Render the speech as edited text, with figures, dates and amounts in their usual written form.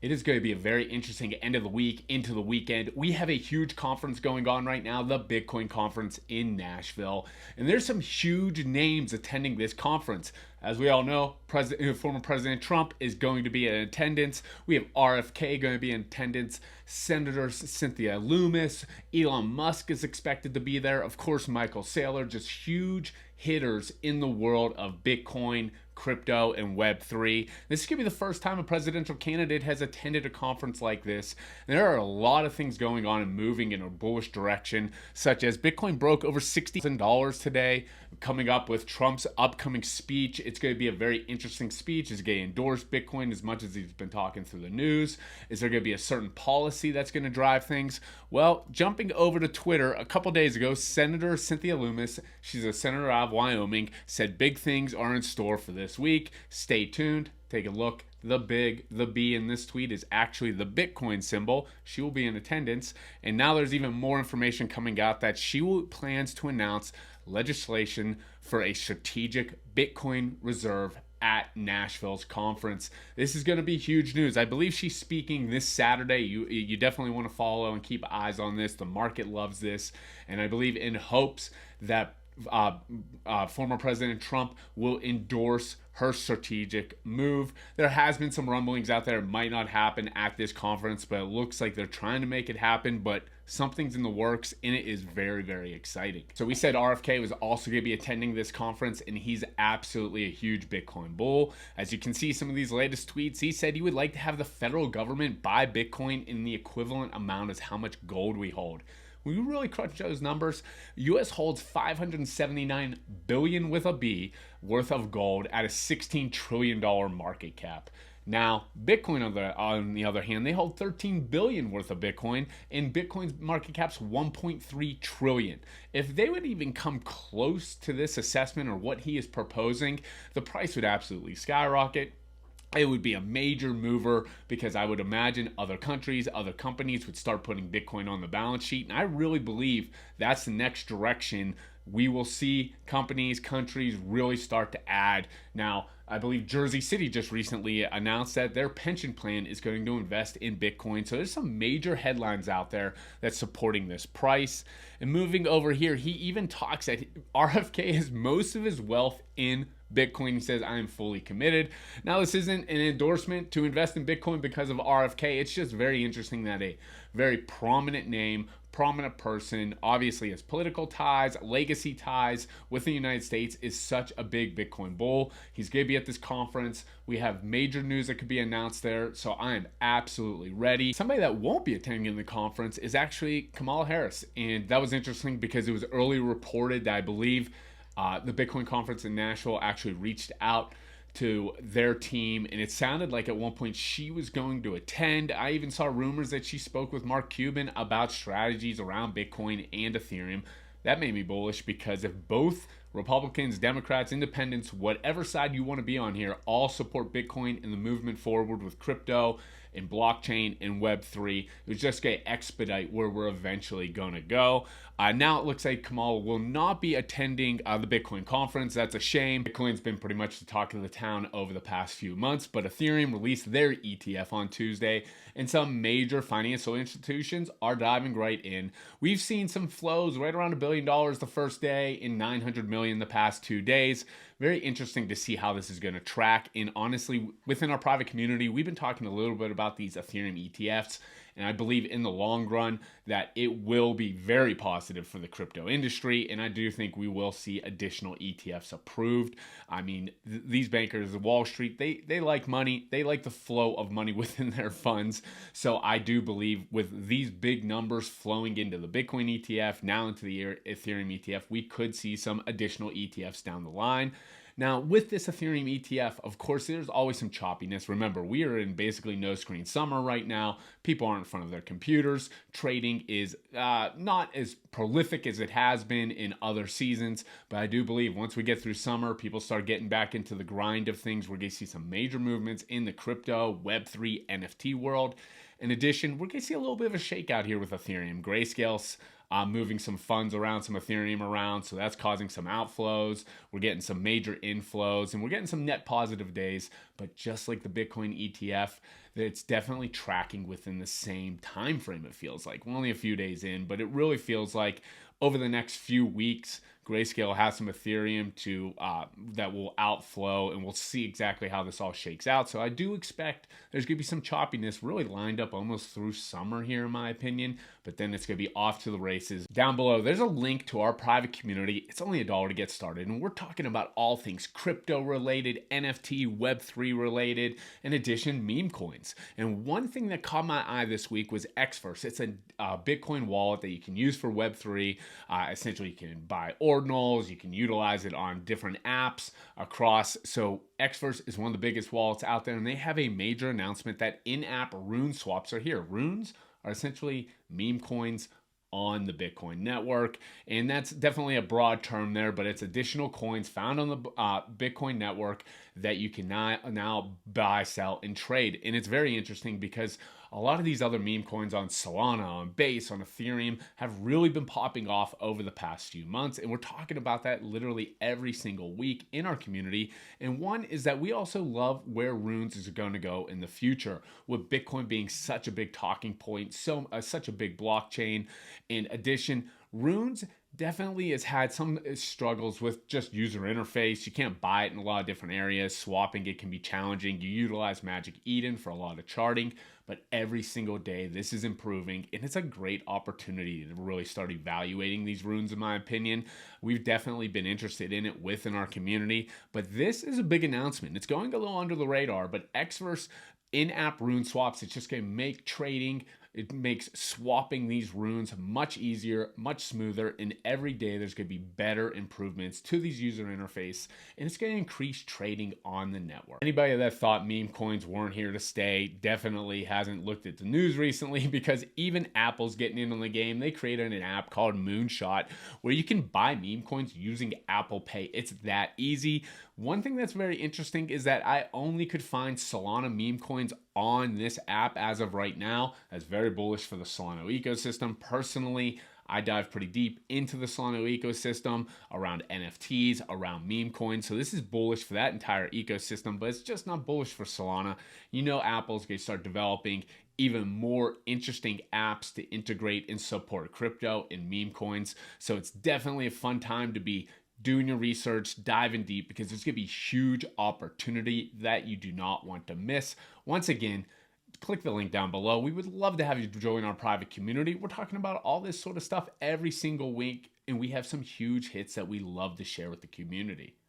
It is going to be a very interesting end of the week into the weekend. We have a huge conference going on right now, the Bitcoin conference in Nashville. And there's some huge names attending this conference. As we all know, former President Trump is going to be in attendance. We have RFK going to be in attendance. Senator Cynthia Loomis. Elon Musk is expected to be there. Of course, Michael Saylor. Just huge hitters in the world of Bitcoin, crypto, and Web3. This could be the first time a presidential candidate has attended a conference like this. And there are a lot of things going on and moving in a bullish direction, such as Bitcoin broke over $60,000 today, coming up with Trump's upcoming speech. It's going to be a very interesting speech. Is he going to endorse Bitcoin as much as he's been talking through the news? Is there going to be a certain policy that's going to drive things? Well, jumping over to Twitter, a couple days ago, Senator Cynthia Loomis, she's a senator out of Wyoming, said big things are in store for this week. Stay tuned. Take a look. The B in this tweet is actually the Bitcoin symbol. She will be in attendance. And now there's even more information coming out that she plans to announce legislation for a strategic Bitcoin reserve at Nashville's conference. This is going to be huge news. I believe she's speaking this Saturday. You definitely want to follow and keep eyes on this. The market loves this. And I believe in hopes that former President Trump will endorse her strategic move. There has been some rumblings out there. It might not happen at this conference, but it looks like they're trying to make it happen, but something's in the works, and it is very, very exciting. So we said RFK was also going to be attending this conference, and he's absolutely a huge Bitcoin bull. As you can see some of these latest tweets, he said he would like to have the federal government buy Bitcoin in the equivalent amount as how much gold we hold. When you really crunch those numbers, U.S. holds $579 billion with a B worth of gold at a $16 trillion market cap. Now, Bitcoin on the other hand, they hold $13 billion worth of Bitcoin, and Bitcoin's market cap's $1.3 trillion. If they would even come close to this assessment or what he is proposing, the price would absolutely skyrocket. It would be a major mover because I would imagine other countries, other companies would start putting Bitcoin on the balance sheet. And I really believe that's the next direction we will see companies, countries really start to add. Now, I believe Jersey City just recently announced that their pension plan is going to invest in Bitcoin. So there's some major headlines out there that's supporting this price. And moving over here, he even talks that RFK has most of his wealth in Bitcoin. He says, I am fully committed. Now, this isn't an endorsement to invest in Bitcoin because of RFK. It's just very interesting that a very prominent name, prominent person, obviously has political ties, legacy ties with the United States, is such a big Bitcoin bull. He's going to be at this conference. We have major news that could be announced there, so I am absolutely ready. Somebody that won't be attending the conference is actually Kamala Harris, and that was interesting because it was early reported that I believe the Bitcoin conference in Nashville actually reached out to their team, and it sounded like at one point she was going to attend. I even saw rumors that she spoke with Mark Cuban about strategies around Bitcoin and Ethereum. That made me bullish because if both Republicans, Democrats, Independents, whatever side you want to be on here, all support Bitcoin and the movement forward with crypto and blockchain and Web3, it was just going to expedite where we're eventually going to go. Now it looks like Kamala will not be attending the Bitcoin conference. That's a shame. Bitcoin's been pretty much the talk of the town over the past few months, but Ethereum released their ETF on Tuesday, and some major financial institutions are diving right in. We've seen some flows right around $1 billion the first day and $900 million the past 2 days. Very interesting to see how this is going to track. And honestly, within our private community, we've been talking a little bit about these Ethereum ETFs. And I believe in the long run that it will be very positive for the crypto industry. And I do think we will see additional ETFs approved. I mean, these bankers at Wall Street, they like money. They like the flow of money within their funds. So I do believe with these big numbers flowing into the Bitcoin ETF, now into the Ethereum ETF, we could see some additional ETFs down the line. Now, with this Ethereum ETF, of course, there's always some choppiness. Remember, we are in basically no-screen summer right now. People aren't in front of their computers. Trading is not as prolific as it has been in other seasons, but I do believe once we get through summer, people start getting back into the grind of things. We're going to see some major movements in the crypto, Web3, NFT world. In addition, we're going to see a little bit of a shakeout here with Ethereum. Grayscale's moving some funds around, some Ethereum around, so that's causing some outflows. We're getting some major inflows, and we're getting some net positive days. But just like the Bitcoin ETF, that it's definitely tracking within the same time frame. It feels like we're only a few days in, but it really feels like over the next few weeks, Grayscale has some Ethereum to that will outflow, and we'll see exactly how this all shakes out. So I do expect there's going to be some choppiness really lined up almost through summer here, in my opinion, but then it's going to be off to the races. Down below, there's a link to our private community. It's only $1 to get started, and we're talking about all things crypto related, NFT, Web3 related, in addition, meme coins. And one thing that caught my eye this week was Xverse. It's a Bitcoin wallet that you can use for Web3. Essentially, you can buy ordinals, you can utilize it on different apps across. So Xverse is one of the biggest wallets out there, and they have a major announcement that in-app rune swaps are here. Runes are essentially meme coins on the Bitcoin network, and that's definitely a broad term there, but it's additional coins found on the Bitcoin network that you can now buy, sell, and trade. And it's very interesting because a lot of these other meme coins on Solana, on Base, on Ethereum have really been popping off over the past few months, and we're talking about that literally every single week in our community. And one is that we also love where runes is going to go in the future, with Bitcoin being such a big talking point, such a big blockchain. In addition, runes definitely has had some struggles with just user interface. You can't buy it in a lot of different areas. Swapping it can be challenging. You utilize Magic Eden for a lot of charting, but every single day this is improving, and it's a great opportunity to really start evaluating these runes, in my opinion. We've definitely been interested in it within our community, but this is a big announcement. It's going a little under the radar, but Xverse in-app rune swaps, it's just going to make trading, it makes swapping these runes much easier, much smoother, and every day there's going to be better improvements to these user interface, and it's going to increase trading on the network. Anybody that thought meme coins weren't here to stay definitely hasn't looked at the news recently, because even Apple's getting in on the game. They created an app called Moonshot where you can buy meme coins using Apple Pay. It's that easy. One thing that's very interesting is that I only could find Solana meme coins on this app as of right now. That's very bullish for the Solana ecosystem. Personally, I dive pretty deep into the Solana ecosystem around NFTs, around meme coins. So this is bullish for that entire ecosystem, but it's just not bullish for Solana. You know, Apple's going to start developing even more interesting apps to integrate and support crypto and meme coins. So it's definitely a fun time to be doing your research, diving deep, because there's going to be huge opportunity that you do not want to miss. Once again, click the link down below. We would love to have you join our private community. We're talking about all this sort of stuff every single week, and we have some huge hits that we love to share with the community.